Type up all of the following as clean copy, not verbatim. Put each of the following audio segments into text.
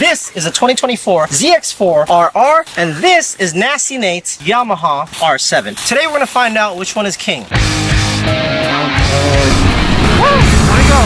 This is a 2024 ZX4 RR, and this is Nasty Nate's Yamaha R7. Today we're going to find out which one is king. Woo! There we go.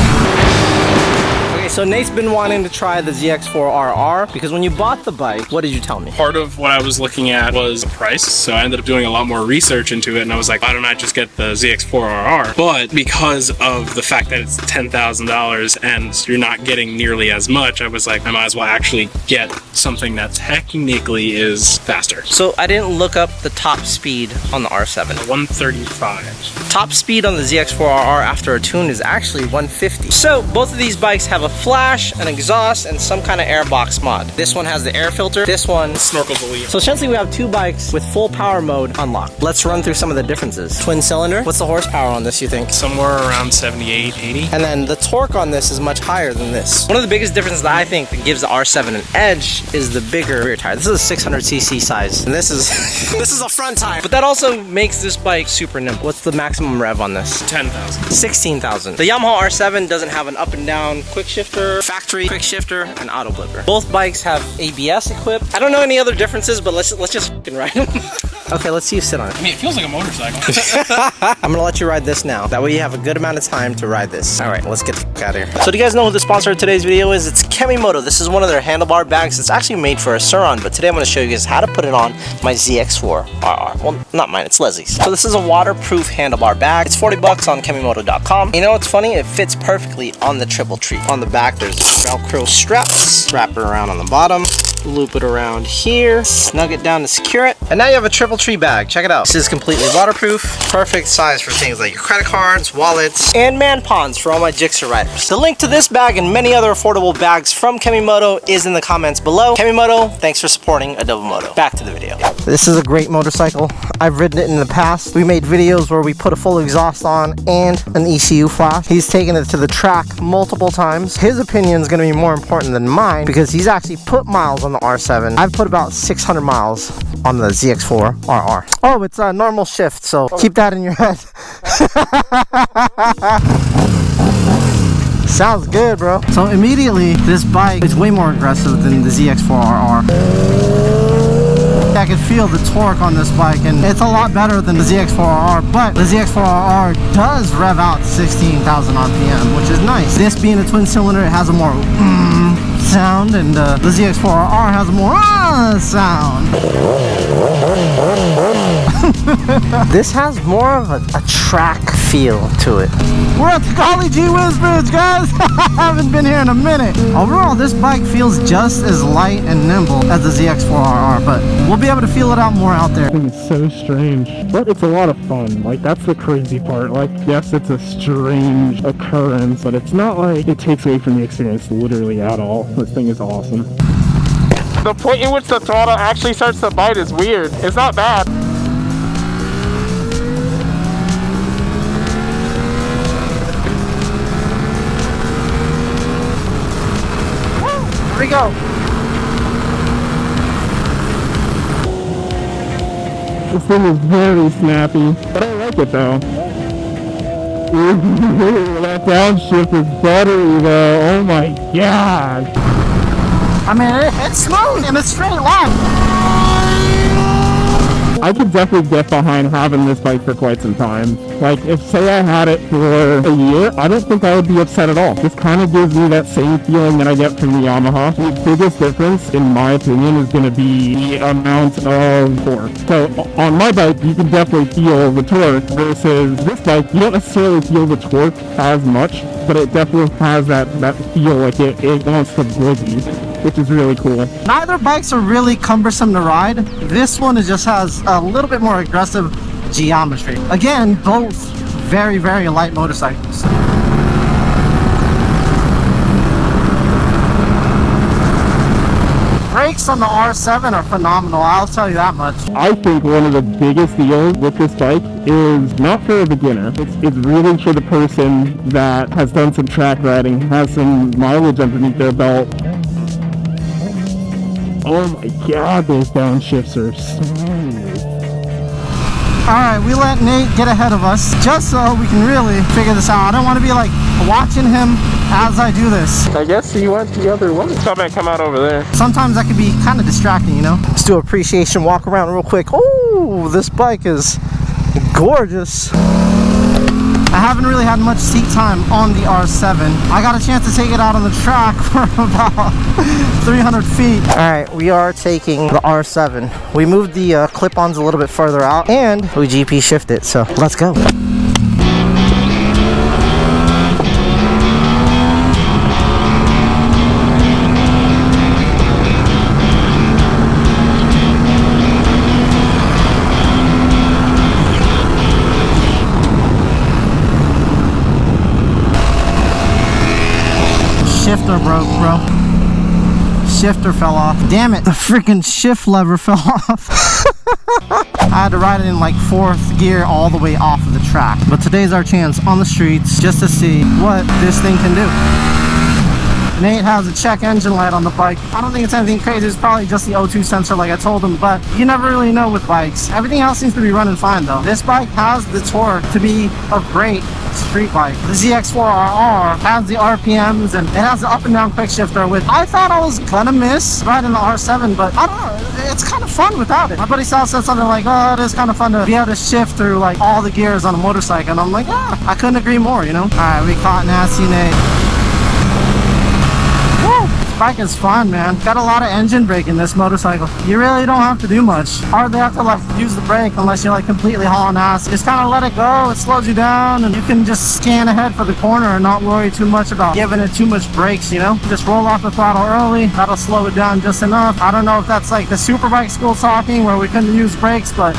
Okay, so Nate's been wanting to try the ZX4 RR because when you bought the bike, what did you tell me? Part of what I was looking at was the price, so I ended up doing a lot more research into it, and I was like, why don't I just get the ZX4 RR? But because of the fact that it's $10,000 and you're not getting nearly as much, I was like, I might as well actually get something that technically is faster. So I didn't look up the top speed on the R7. 135. Top speed on the ZX4 RR after a tune is actually 150. So both of these bikes have a flash, an exhaust, and some kind of airbox mod. This one has the air filter, this one snorkels the wheel. So essentially we have two bikes with full power mode unlocked. Let's run through some of the differences. Twin cylinder, what's the horsepower on this, you think? Somewhere around 78, 80. And then the torque on this is much higher than this. One of the biggest differences that I think that gives the R7 an edge is the bigger rear tire. This is a 600cc size, and this is this is a front tire. But that also makes this bike super nimble. What's the maximum rev on this? 10,000. 16,000. The Yamaha R7 doesn't have an up and down quick shifter, factory quick shifter, and auto blipper. Both bikes have ABS equipped. I don't know any other differences, but let's just fucking ride them. Okay, let's see you sit on it. I mean, it feels like a motorcycle. I'm gonna let you ride this now. That way you have a good amount of time to ride this. All right, let's get the fuck out of here. So do you guys know who the sponsor of today's video is? It's Kemimoto. This is one of their handlebar bags. It's actually made for a Suron, but today I'm gonna show you guys how to put it on my ZX4 RR. Well, not mine, it's Leslie's. So this is a waterproof handlebar bag. It's 40 bucks on Kemimoto.com. You know what's funny? It fits perfectly on the triple tree. On the back, there's Velcro straps. Wrap it around on the bottom. Loop it around here, snug it down to secure it, and now you have a triple tree bag. Check it out. This is completely waterproof, perfect size for things like your credit cards, wallets, and man ponds for all my Gixxer riders. The link to this bag and many other affordable bags from Kemimoto is in the comments below. Kemimoto, thanks for supporting Adobe Moto. Back to the video. This is a great motorcycle. I've ridden it in the past. We made videos where we put a full exhaust on and an ECU flash. He's taken it to the track multiple times. His opinion is going to be more important than mine because he's actually put miles on the R7. I've put about 600 miles on the ZX4 RR. Oh, it's a normal shift, so keep that in your head. Sounds good, bro. So immediately, this bike is way more aggressive than the ZX4 RR. I can feel the torque on this bike, and it's a lot better than the ZX4 RR, but the ZX4 RR does rev out 16,000 RPM, which is nice. This being a twin cylinder, it has a more sound, and the ZX4 RR has a more sound. This has more of a track feel to it. We're at the Golly Gee Whiz Bridge, guys. I haven't been here in a minute. Overall, this bike feels just as light and nimble as the ZX4 RR, but we'll be able to feel it out more out there. It's so strange, but it's a lot of fun. Like, that's the crazy part. Like, yes, it's a strange occurrence, but it's not like it takes away from the experience literally at all. This thing is awesome. The point in which the throttle actually starts to bite is weird. It's not bad. Here we go. This thing is very snappy, but I like it though. That downshift is buttery though. Oh my god. I mean, it's smooth and it's straight line. I could definitely get behind having this bike for quite some time. Like, if say I had it for a year, I don't think I would be upset at all. This kind of gives me that same feeling that I get from the Yamaha. The biggest difference, in my opinion, is going to be the amount of torque. So, on my bike, you can definitely feel the torque, versus this bike, you don't necessarily feel the torque as much, but it definitely has that feel like it wants to boogie, which is really cool. Neither bikes are really cumbersome to ride. This one just has a little bit more aggressive geometry. Again, both very, very light motorcycles. Brakes on the R7 are phenomenal, I'll tell you that much. I think one of the biggest deals with this bike is not for a beginner. It's really for the person that has done some track riding, has some mileage underneath their belt. Oh my god, those downshifts are smooth. Alright, we let Nate get ahead of us just so we can really figure this out. I don't want to be like watching him as I do this. I guess you went the other way. Thought I'd come out over there. Sometimes that can be kind of distracting, you know? Let's do an appreciation walk around real quick. Oh, this bike is gorgeous. I haven't really had much seat time on the R7. I got a chance to take it out on the track for about 300 feet. All right, we are taking the R7. We moved the clip-ons a little bit further out and we GP shifted, so let's go. Shifter broke, bro. Shifter fell off. Damn it, the freaking shift lever fell off. I had to ride it in like 4th gear all the way off of the track. But today's our chance on the streets just to see what this thing can do. Nate has a check engine light on the bike. I don't think it's anything crazy. It's probably just the O2 sensor like I told him, but you never really know with bikes. Everything else seems to be running fine though. This bike has the torque to be a great street bike. The ZX4 RR has the RPMs and it has the up and down quick shifter, which I thought I was gonna miss riding the R7, but I don't know, it's kind of fun without it. My buddy Sal said something like, oh, it is kind of fun to be able to shift through like all the gears on a motorcycle, and I'm like, yeah, I couldn't agree more, you know? All right, we caught Nasty Nate. Bike is fun, man. Got a lot of engine brake in this motorcycle. You really don't have to do much. Hardly have to like use the brake unless you're like completely hauling ass. Just kind of let it go. It slows you down and you can just scan ahead for the corner and not worry too much about giving it too much brakes, you know? Just roll off the throttle early. That'll slow it down just enough. I don't know if that's like the Superbike school talking where we couldn't use brakes, but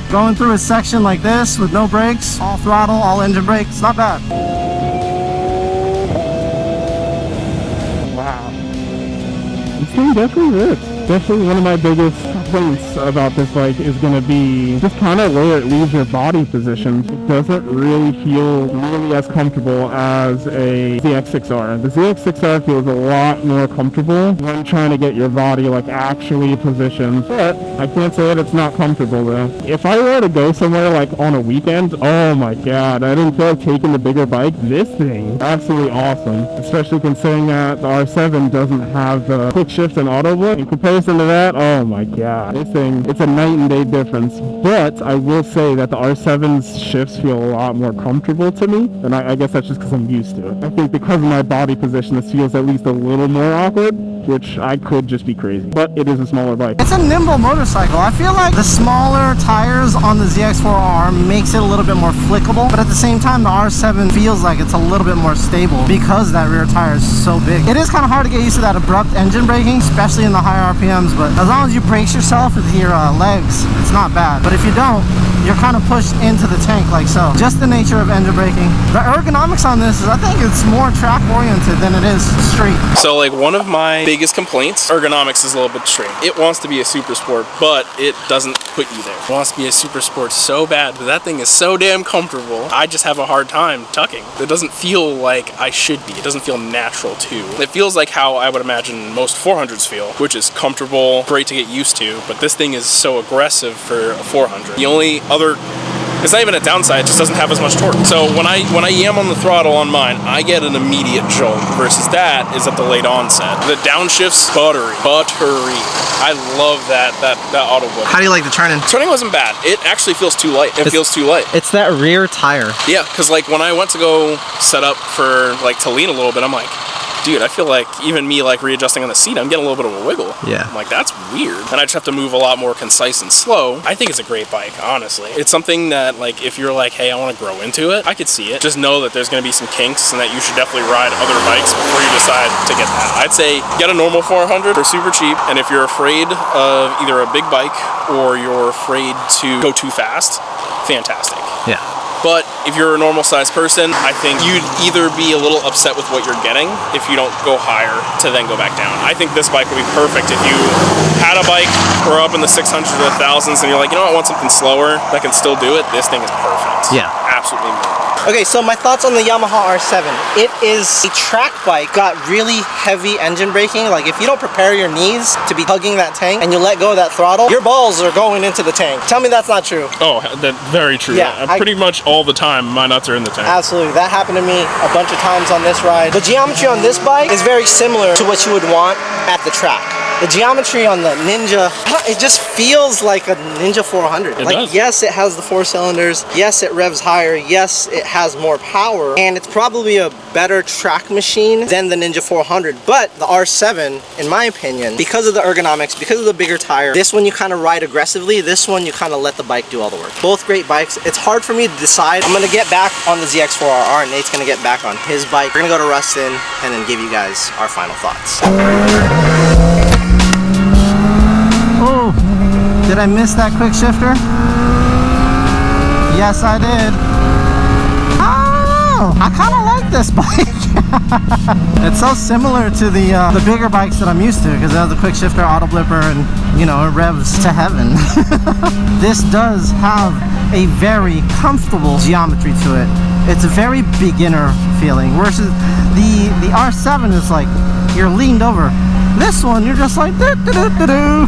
going through a section like this with no brakes, all throttle, all engine brakes, not bad. This thing definitely works. Definitely one of my biggest complaints about this bike is going to be just kind of where it leaves your body position. It doesn't really feel nearly as comfortable as a ZX6R. The ZX6R feels a lot more comfortable when trying to get your body like actually positioned. But I can't say that it's not comfortable though. If I were to go somewhere like on a weekend, oh my god, I didn't feel like taking the bigger bike. This thing, absolutely awesome. Especially considering that the R7 doesn't have the quick shift and auto look. In comparison to that, oh my god, this thing, it's a night and day difference. But I will say that the R7's shifts feel a lot more comfortable to me, and I guess that's just because I'm used to it. I think because of my body position, this feels at least a little more awkward, which I could just be crazy, but it is a smaller bike. It's a nimble motorcycle. I feel like the smaller tires on the ZX4 RR makes it a little bit more flickable, but at the same time the R7 feels like it's a little bit more stable because that rear tire is so big. It is kind of hard to get used to that abrupt engine braking, especially in the high RPMs, but as long as you brace yourself with your legs, it's not bad. But if you don't, you're kind of pushed into the tank like so. Just the nature of engine braking. The ergonomics on this is, I think it's more track oriented than it is street. So like one of my biggest complaints, ergonomics is a little bit extreme. It wants to be a super sport, but it doesn't put you there. It wants to be a super sport so bad, but that thing is so damn comfortable. I just have a hard time tucking. It doesn't feel like I should be. It doesn't feel natural too. It feels like how I would imagine most 400s feel, which is comfortable, great to get used to, but this thing is so aggressive for a 400. The only other, it's not even a downside, it just doesn't have as much torque. So when I yam on the throttle on mine, I get an immediate jolt, versus that is at the late onset. The downshift's buttery. I love that auto whip. How do you like the turning? Turning wasn't bad. It actually feels too light. It feels too light. It's that rear tire. Yeah, because like when I went to go set up for like to lean a little bit, I'm like, dude, I feel like even me like readjusting on the seat, I'm getting a little bit of a wiggle. Yeah. I'm like, that's weird. And I just have to move a lot more concise and slow. I think it's a great bike, honestly. It's something that like, if you're like, hey, I want to grow into it, I could see it. Just know that there's going to be some kinks and that you should definitely ride other bikes before you decide to get that. I'd say get a normal 400 for super cheap. And if you're afraid of either a big bike or you're afraid to go too fast, fantastic. Yeah. But if you're a normal sized person, I think you'd either be a little upset with what you're getting if you don't go higher to then go back down. I think this bike would be perfect if you had a bike or up in the 600s or 1000s and you're like, you know what, I want something slower that can still do it. This thing is perfect. Yeah. Absolutely. Okay, so my thoughts on the Yamaha R7. It is a track bike, got really heavy engine braking. Like if you don't prepare your knees to be hugging that tank and you let go of that throttle, your balls are going into the tank. Tell me that's not true. Oh, that's very true. Yeah, pretty much all the time my nuts are in the tank. Absolutely, that happened to me a bunch of times on this ride. The geometry on this bike is very similar to what you would want at the track. The geometry on the Ninja, it just feels like a Ninja 400. It does. Yes, it has the 4 cylinders. Yes, it revs higher. Yes, it has more power. And it's probably a better track machine than the Ninja 400. But the R7, in my opinion, because of the ergonomics, because of the bigger tire, this one you kind of ride aggressively. This one you kind of let the bike do all the work. Both great bikes. It's hard for me to decide. I'm going to get back on the ZX4 RR. And Nate's going to get back on his bike. We're going to go to Ruston and then give you guys our final thoughts. Oh, did I miss that quick shifter? Yes, I did. Oh, I kind of like this bike. It's so similar to the bigger bikes that I'm used to because it has a quick shifter, auto blipper, and you know, it revs to heaven. This does have a very comfortable geometry to it. It's a very beginner feeling versus the R7 is like you're leaned over. This one, you're just like, doo-doo-doo-doo-doo.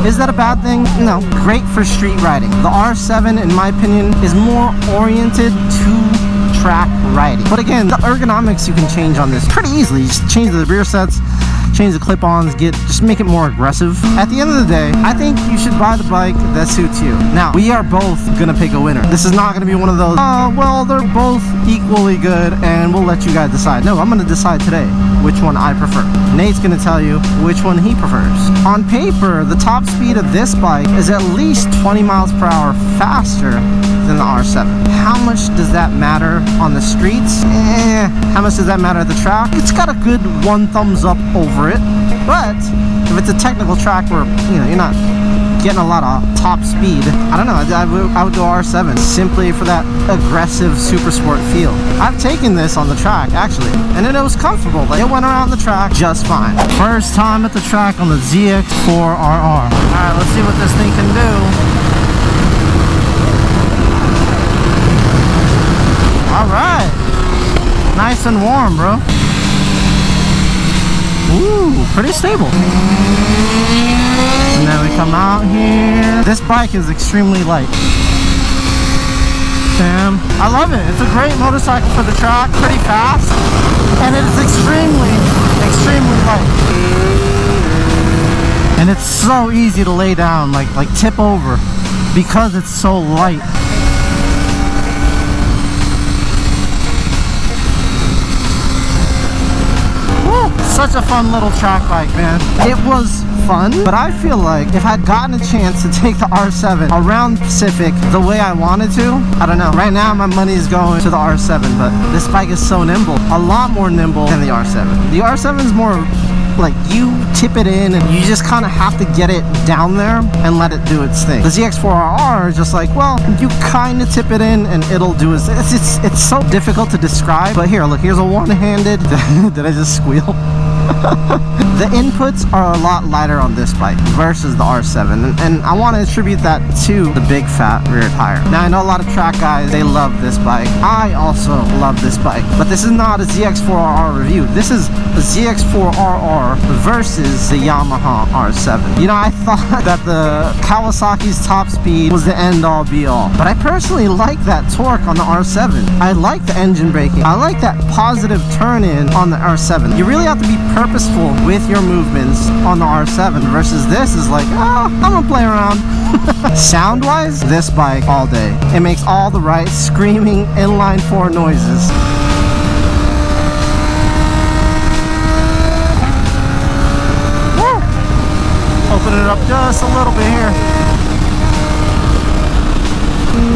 Is that a bad thing? No. Great for street riding. The R7, in my opinion, is more oriented to track riding. But again, the ergonomics you can change on this pretty easily. Just change the rear sets, change the clip-ons, just make it more aggressive. At the end of the day, I think you should buy the bike that suits you. Now, we are both gonna pick a winner. This is not gonna be one of those, well, they're both equally good and we'll let you guys decide. No, I'm gonna decide today which one I prefer. Nate's gonna tell you which one he prefers. On paper, the top speed of this bike is at least 20 miles per hour faster than the R7. How much does that matter on the streets? How much does that matter at the track? It's got a good 1 thumbs up over it, but if it's a technical track where you know you're not getting a lot of top speed, I don't know, I would go R7 simply for that aggressive super sport feel. I've taken this on the track actually, and it was comfortable. Like, it went around the track just fine. First time at the track on the ZX4 RR. Alright, let's see what this thing can do. Alright, nice and warm, bro. Ooh, pretty stable. And then we come out here. This bike is extremely light. Damn, I love it. It's a great motorcycle for the track, pretty fast, and it is extremely, extremely light. And it's so easy to lay down, like tip over, because it's so light. Such a fun little track bike, man. It was fun, but I feel like if I'd gotten a chance to take the R7 around Pacific the way I wanted to, I don't know. Right now my money's going to the R7, but this bike is so nimble, a lot more nimble than the R7. The R7 is more like you tip it in and you just kind of have to get it down there and let it do its thing. The ZX4 RR is just like, well, you kind of tip it in and it'll do its thing. It's so difficult to describe, but here, look, here's a one-handed, did I just squeal? The inputs are a lot lighter on this bike versus the R7, and I want to attribute that to the big fat rear tire. Now, I know a lot of track guys, they love this bike. I also love this bike, but this is not a ZX4 RR review. This is a ZX4 RR versus the Yamaha R7. You know, I thought that the Kawasaki's top speed was the end-all be-all, but I personally like that torque on the R7. I like the engine braking. I like that positive turn-in on the R7. You really have to be purposeful with your movements on the R7 versus this is like, I'm gonna play around. Sound wise, this bike all day. It makes all the right screaming inline 4 noises. Woo. Open it up just a little bit here.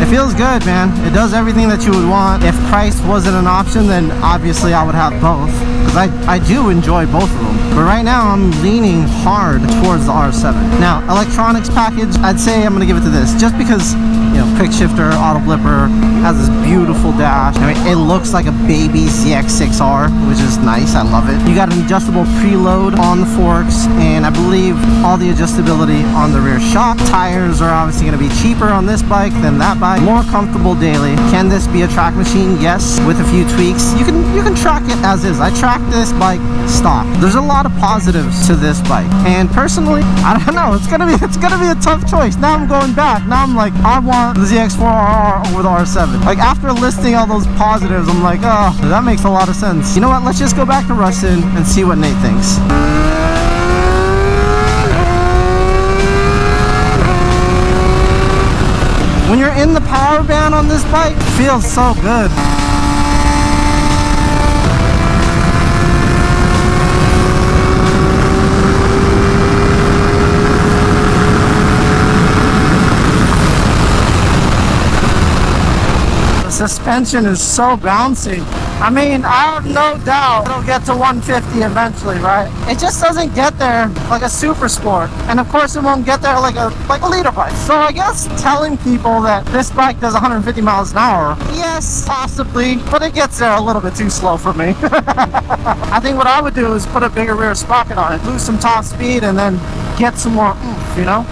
It feels good, man. It does everything that you would want. If price wasn't an option, then obviously I would have both, because I do enjoy both of them. But right now I'm leaning hard towards the R7. Now, electronics package, I'd say I'm gonna give it to this, just because, you know, quick shifter, auto blipper, has this beautiful dash. I mean, it looks like a baby ZX4 RR, which is nice. I love it. You got an adjustable preload on the forks, and I believe all the adjustability on the rear shock. Tires are obviously going to be cheaper on this bike than that bike. More comfortable daily. Can this be a track machine? Yes, with a few tweaks. You can track it as is. I tracked this bike stock. There's a lot of positives to this bike, and personally, I don't know. It's gonna be a tough choice. Now I'm going back. Now I'm like, I want the ZX4 RR over the R7. Like, after listing all those positives, I'm like, oh, that makes a lot of sense. You know what? Let's just go back to Rustin and see what Nate thinks. When you're in the power band on this bike, it feels so good. Suspension is so bouncy. I mean, I have no doubt it'll get to 150 eventually, right? It just doesn't get there like a super sport, and of course it won't get there like a leader bike. So I guess telling people that this bike does 150 miles an hour, yes, possibly, but it gets there a little bit too slow for me. I think what I would do is put a bigger rear sprocket on it, lose some top speed, and then get some more oomph, you know?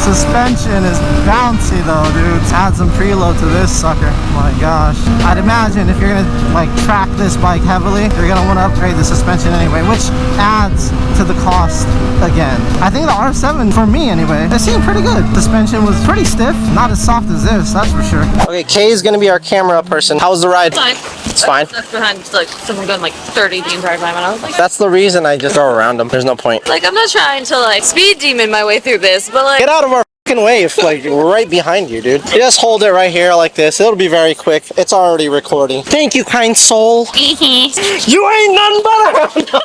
Suspension is bouncy though, dude. Add some preload to this sucker. My gosh. I'd imagine if you're gonna like track this bike heavily, you're gonna want to upgrade the suspension anyway, which adds to the cost again. I think the R7, for me anyway, it seemed pretty good. Suspension was pretty stiff, not as soft as this, that's for sure. Okay, Kay is gonna be our camera person. How was the ride? Fine. It's fine. That's behind like someone going like 30 the entire time, and I was like, That's the reason I just go around them. There's no point. like I'm not trying to like speed demon my way through this, but like Get out of our fucking way. It's like right behind you, dude. You just hold it right here like this. It'll be very quick. It's already recording. Thank you, kind soul. You ain't nothing but a...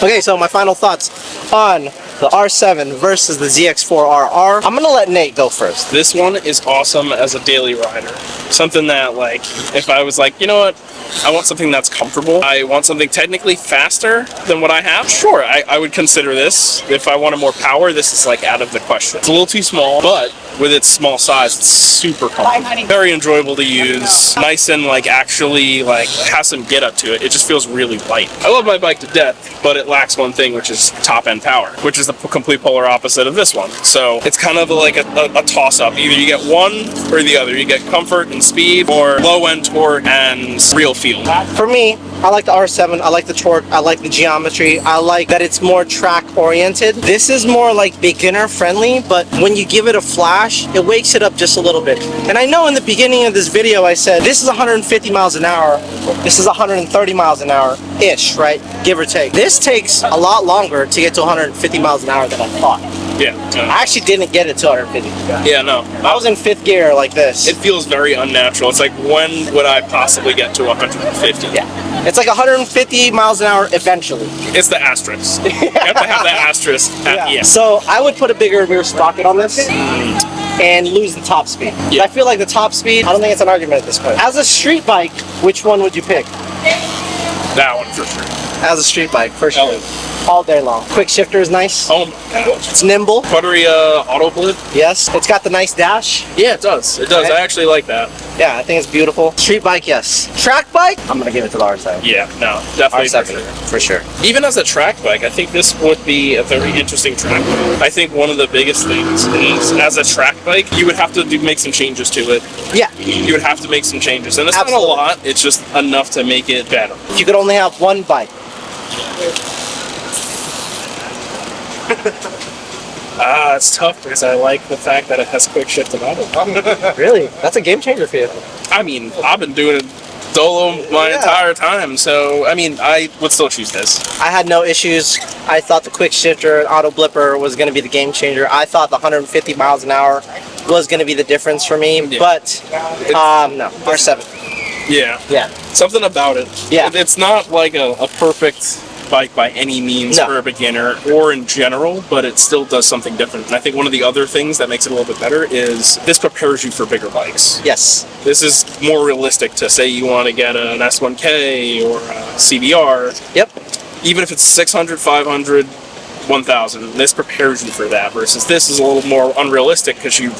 Okay, so my final thoughts on the R7 versus the ZX4 RR. I'm gonna let Nate go first. This one is awesome as a daily rider. Something that, like, if I was like, you know what, I want something that's comfortable, I want something technically faster than what I have, sure, I would consider this. If I wanted more power, this is like out of the question. It's a little too small, but with its small size, it's super comfortable. Very enjoyable to use. Nice and like actually like has some get up to it. It just feels really light. I love my bike to death, but it lacks one thing, which is top end power, which is the complete polar opposite of this one. So it's kind of like a toss up. Either you get one or the other. You get comfort and speed, or low end torque and real feel. For me, I like the R7, I like the torque, I like the geometry, I like that it's more track oriented. This is more like beginner friendly, but when you give it a flash, it wakes it up just a little bit. And I know in the beginning of this video I said, this is 150 miles an hour, this is 130 miles an hour-ish, right? Give or take. This takes a lot longer to get to 150 miles an hour than I thought. Yeah. I actually didn't get it to 150. Yeah, no. I was in 5th gear like this. It feels very unnatural. It's like, when would I possibly get to 150? Yeah. It's like 150 miles an hour eventually. It's the asterisk. You have to have that asterisk at the end. So I would put a bigger rear sprocket on this and lose the top speed. Yeah. I feel like the top speed, I don't think it's an argument at this point. As a street bike, which one would you pick? That one for sure. As a street bike, for sure. All day long. Quick shifter is nice. Oh my gosh. It's nimble. Buttery auto blip. Yes. It's got the nice dash. Yeah, it does. It does. Okay. I actually like that. Yeah, I think it's beautiful. Street bike, yes. Track bike, I'm gonna give it to the R7. Yeah, no, definitely R7, for sure. Even as a track bike, I think this would be a very interesting track bike. I think one of the biggest things is, as a track bike, you would have to make some changes to it. Yeah. You would have to make some changes, and it's Absolutely. not a lot. It's just enough to make it better. If you could only have one bike. It's tough because I like the fact that it has quick shift and auto. Really? That's a game changer for you. I mean, I've been doing it Dolo my Yeah. entire time. So, I mean, I would still choose this. I had no issues. I thought the quick shifter and auto blipper was going to be the game changer. I thought the 150 miles an hour was going to be the difference for me, Yeah. but no, R7. Yeah. Yeah. Something about it. Yeah. It's not like a perfect bike by any means No. for a beginner or in general, but it still does something different. And I think one of the other things that makes it a little bit better is this prepares you for bigger bikes. Yes. This is more realistic to say you want to get an S1K or a CBR. Yep. Even if it's 600, 500, 1000, this prepares you for that, versus this is a little more unrealistic because you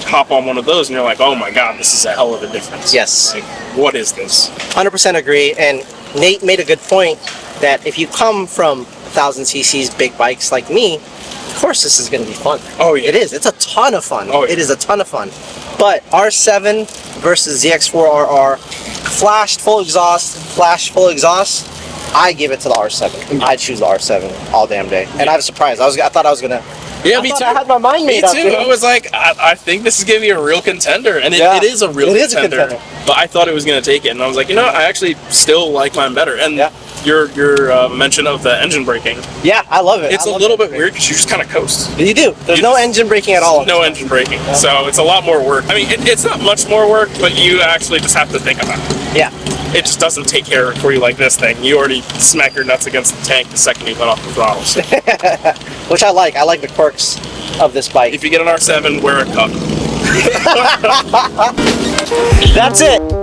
hop on one of those and you're like, oh my god, this is a hell of a difference. Yes. Like, what is this? 100% agree. And Nate made a good point that if you come from 1000 cc's big bikes like me, of course this is going to be fun. Oh, yeah. It is. It's a ton of fun. Oh, yeah. It is a ton of fun. But R7 versus ZX4 RR, flashed full exhaust, I give it to the R7. I choose the R7 all damn day. And I was surprised. I thought I was going to... Yeah, me too. I had my mind Me made up. too. I was like, I think this is going to be a real contender. And Yeah. it is a real It is a contender. contender. But I thought it was going to take it. And I was like, you know, I actually still like mine better. And Yeah. your mention of the engine braking, Yeah, I love it. it's a little bit weird because you just kind of coast. You do. There's You no just- engine braking at all. No engine braking. So it's a lot more work. I mean, it's not much more work, but you actually just have to think about it. Yeah. It just doesn't take care for you like this thing. You already smack your nuts against the tank the second you let off the throttle. So Which I like. I like the quirks of this bike. if you get an R7, wear a cup. That's it.